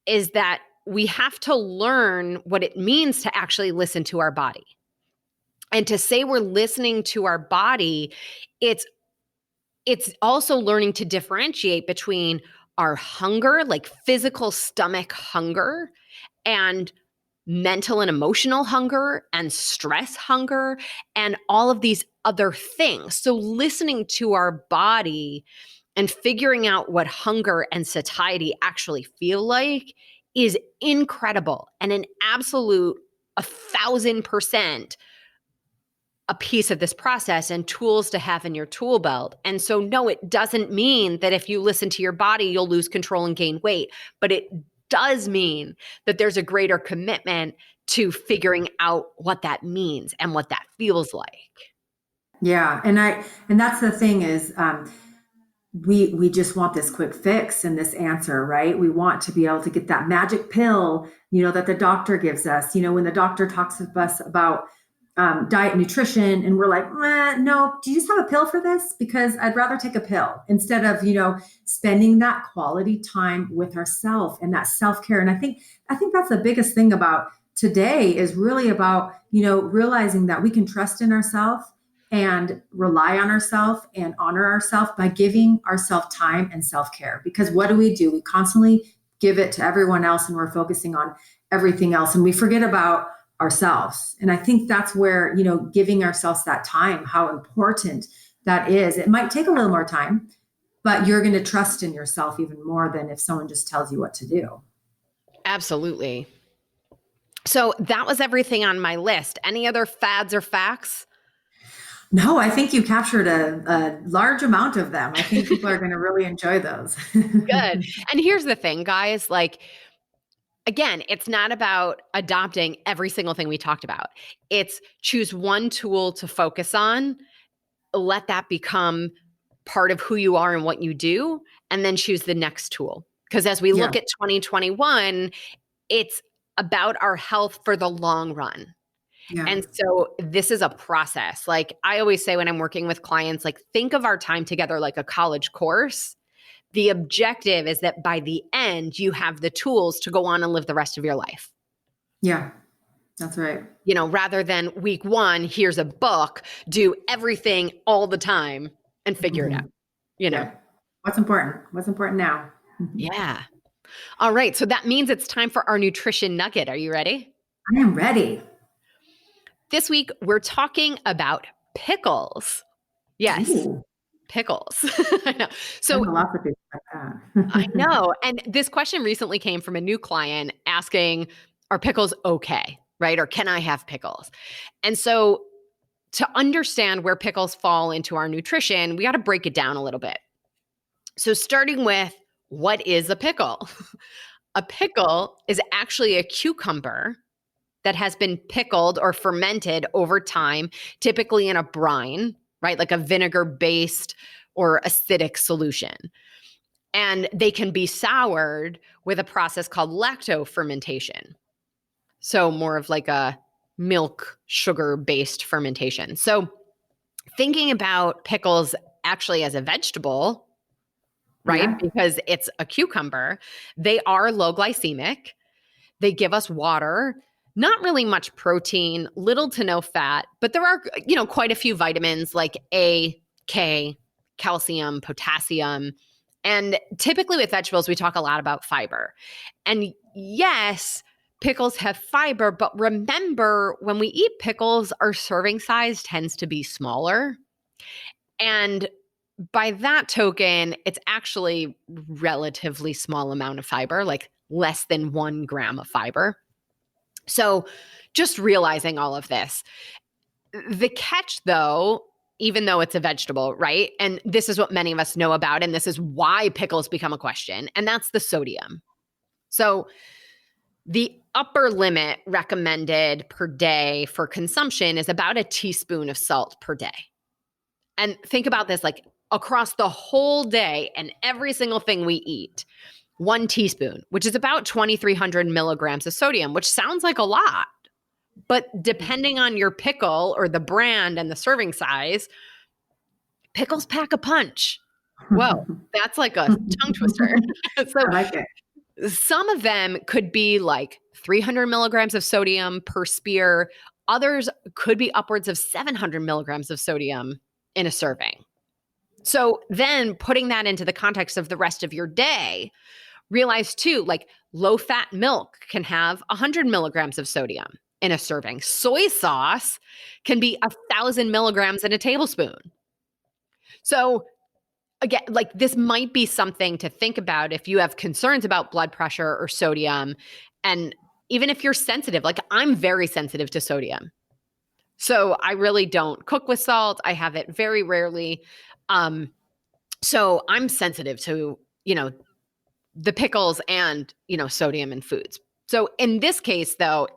is that we have to learn what it means to actually listen to our body. And to say we're listening to our body, it's also learning to differentiate between our hunger, like physical stomach hunger, and mental and emotional hunger, and stress hunger, and all of these other things. So listening to our body and figuring out what hunger and satiety actually feel like is incredible and an absolute 1,000% a piece of this process and tools to have in your tool belt. And so, no, it doesn't mean that if you listen to your body, you'll lose control and gain weight, but it does mean that there's a greater commitment to figuring out what that means and what that feels like. Yeah. And that's the thing is, we just want this quick fix and this answer, right? We want to be able to get that magic pill, that the doctor gives us. When the doctor talks to us about diet and nutrition, and we're like, no, do you just have a pill for this? Because I'd rather take a pill instead of, spending that quality time with ourselves and that self-care. And I think that's the biggest thing about today is really about, realizing that we can trust in ourselves and rely on ourselves and honor ourselves by giving ourselves time and self-care. Because what do? We constantly give it to everyone else, and we're focusing on everything else, and we forget about ourselves. And I think that's where, giving ourselves that time, how important that is. It might take a little more time, but you're going to trust in yourself even more than if someone just tells you what to do. Absolutely. So that was everything on my list. Any other fads or facts? No, I think you captured a large amount of them. I think people are going to really enjoy those. Good. And here's the thing, guys, again, it's not about adopting every single thing we talked about. It's choose one tool to focus on, let that become part of who you are and what you do, and then choose the next tool. Because as we Yeah. look at 2021, it's about our health for the long run. Yeah. And so this is a process. Like I always say when I'm working with clients, think of our time together like a college course. The objective is that by the end, you have the tools to go on and live the rest of your life. Yeah, that's right. Rather than week one, here's a book, do everything all the time and figure it out. Yeah. What's important? What's important now? Yeah. All right. So that means it's time for our nutrition nugget. Are you ready? I am ready. This week, we're talking about pickles. Yes. Ooh, Pickles. I know. I So know lots of people like that. I know. And this question recently came from a new client asking, are pickles okay? Right? Or can I have pickles? And so to understand where pickles fall into our nutrition, we got to break it down a little bit. So starting with what is a pickle? A pickle is actually a cucumber that has been pickled or fermented over time, typically in a brine, right? Like a vinegar-based or acidic solution. And they can be soured with a process called lacto-fermentation. So more of like a milk sugar-based fermentation. So thinking about pickles actually as a vegetable, right? Yeah. Because it's a cucumber, they are low glycemic. They give us water, not really much protein, little to no fat, but there are, quite a few vitamins like A, K, calcium, potassium. And typically with vegetables, we talk a lot about fiber. And yes, pickles have fiber, but remember when we eat pickles, our serving size tends to be smaller. And by that token, it's actually relatively small amount of fiber, like less than 1 gram of fiber. So just realizing all of this. The catch, though, even though it's a vegetable, right? And this is what many of us know about, and this is why pickles become a question, and that's the sodium. So The upper limit recommended per day for consumption is about a teaspoon of salt per day. And think about this, like across the whole day and every single thing we eat, 1 teaspoon, which is about 2,300 milligrams of sodium, which sounds like a lot. But depending on your pickle or the brand and the serving size, pickles pack a punch. Whoa, that's like a tongue twister. So I like it. some of them could be like 300 milligrams of sodium per spear. Others could be upwards of 700 milligrams of sodium in a serving. So then putting that into the context of the rest of your day, realize too, like low-fat milk can have 100 milligrams of sodium in a serving. Soy sauce can be 1,000 milligrams in a tablespoon. So again, like this might be something to think about if you have concerns about blood pressure or sodium. And even if you're sensitive, like I'm very sensitive to sodium. So I really don't cook with salt. I have it very rarely. So I'm sensitive to, the pickles and, sodium in foods. So in this case though,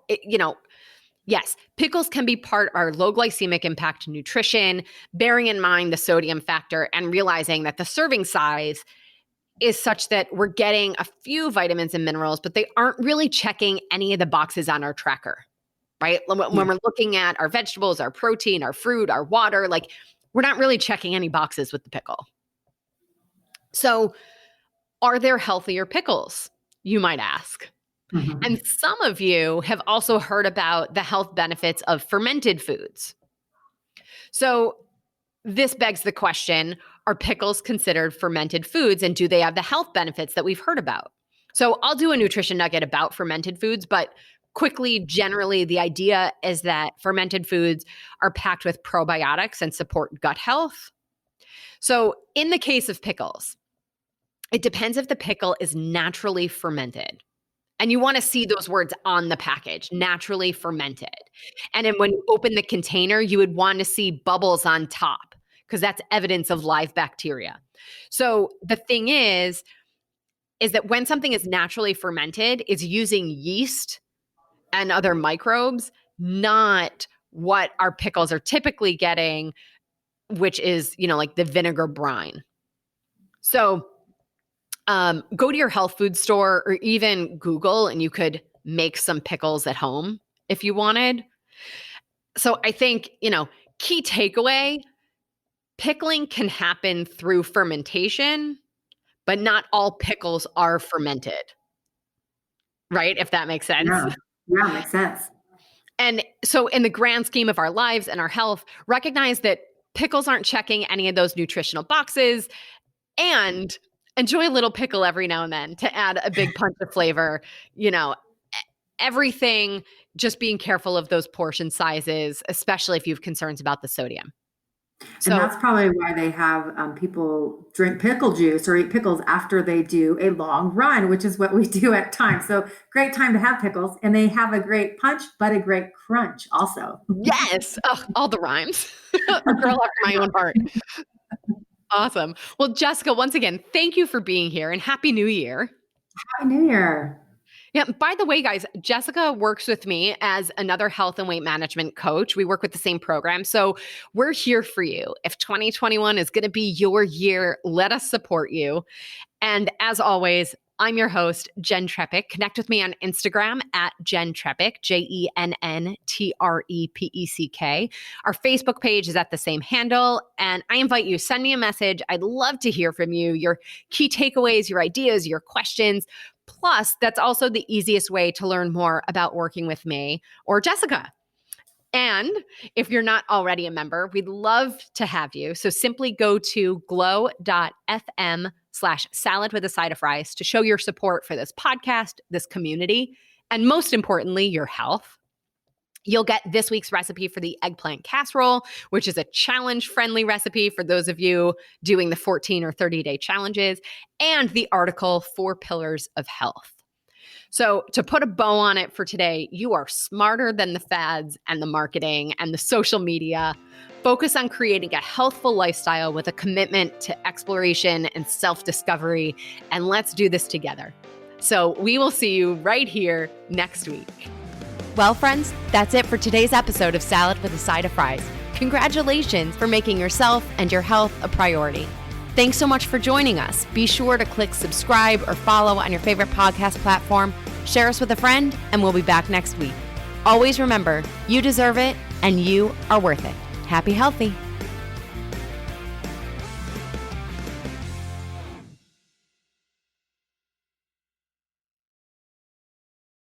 yes, pickles can be part of our low glycemic impact nutrition, bearing in mind the sodium factor and realizing that the serving size is such that we're getting a few vitamins and minerals, but they aren't really checking any of the boxes on our tracker, right? When we're looking at our vegetables, our protein, our fruit, our water, like we're not really checking any boxes with the pickle. So are there healthier pickles, you might ask? Mm-hmm. And some of you have also heard about the health benefits of fermented foods. So this begs the question, are pickles considered fermented foods and do they have the health benefits that we've heard about? So I'll do a nutrition nugget about fermented foods, but quickly, generally, the idea is that fermented foods are packed with probiotics and support gut health. So in the case of pickles, it depends if the pickle is naturally fermented. And you want to see those words on the package, naturally fermented. And then when you open the container, you would want to see bubbles on top because that's evidence of live bacteria. So the thing is that when something is naturally fermented, it's using yeast and other microbes, not what our pickles are typically getting, which is, like the vinegar brine. So go to your health food store or even Google and you could make some pickles at home if you wanted. So I think, key takeaway, pickling can happen through fermentation, but not all pickles are fermented. Right? If that makes sense. Yeah, makes sense. And so in the grand scheme of our lives and our health, recognize that pickles aren't checking any of those nutritional boxes and enjoy a little pickle every now and then to add a big punch of flavor, everything, just being careful of those portion sizes, especially if you have concerns about the sodium. So, and that's probably why they have people drink pickle juice or eat pickles after they do a long run, which is what we do at times. So great time to have pickles, and they have a great punch, but a great crunch also. Yes. Oh, all the rhymes. A girl after my own heart. Awesome. Well, Jessica, once again, thank you for being here and Happy New Year. Happy New Year. Yeah. By the way, guys, Jessica works with me as another health and weight management coach. We work with the same program. So we're here for you. If 2021 is going to be your year, let us support you. And as always, I'm your host, Jen Trepeck. Connect with me on Instagram at Jen Trepeck, JenTrepeck. Our Facebook page is at the same handle. And I invite you, send me a message. I'd love to hear from you, your key takeaways, your ideas, your questions. Plus, that's also the easiest way to learn more about working with me or Jessica. And if you're not already a member, we'd love to have you. So simply go to glow.fm/salad with a side of rice to show your support for this podcast, this community, and most importantly, your health. You'll get this week's recipe for the eggplant casserole, which is a challenge-friendly recipe for those of you doing the 14 or 30-day challenges, and the article, 4 Pillars of Health. So to put a bow on it for today, you are smarter than the fads and the marketing and the social media. Focus on creating a healthful lifestyle with a commitment to exploration and self-discovery, and let's do this together. So we will see you right here next week. Well, friends, that's it for today's episode of Salad with a Side of Fries. Congratulations for making yourself and your health a priority. Thanks so much for joining us. Be sure to click subscribe or follow on your favorite podcast platform. Share us with a friend, and we'll be back next week. Always remember, you deserve it, and you are worth it. Happy healthy.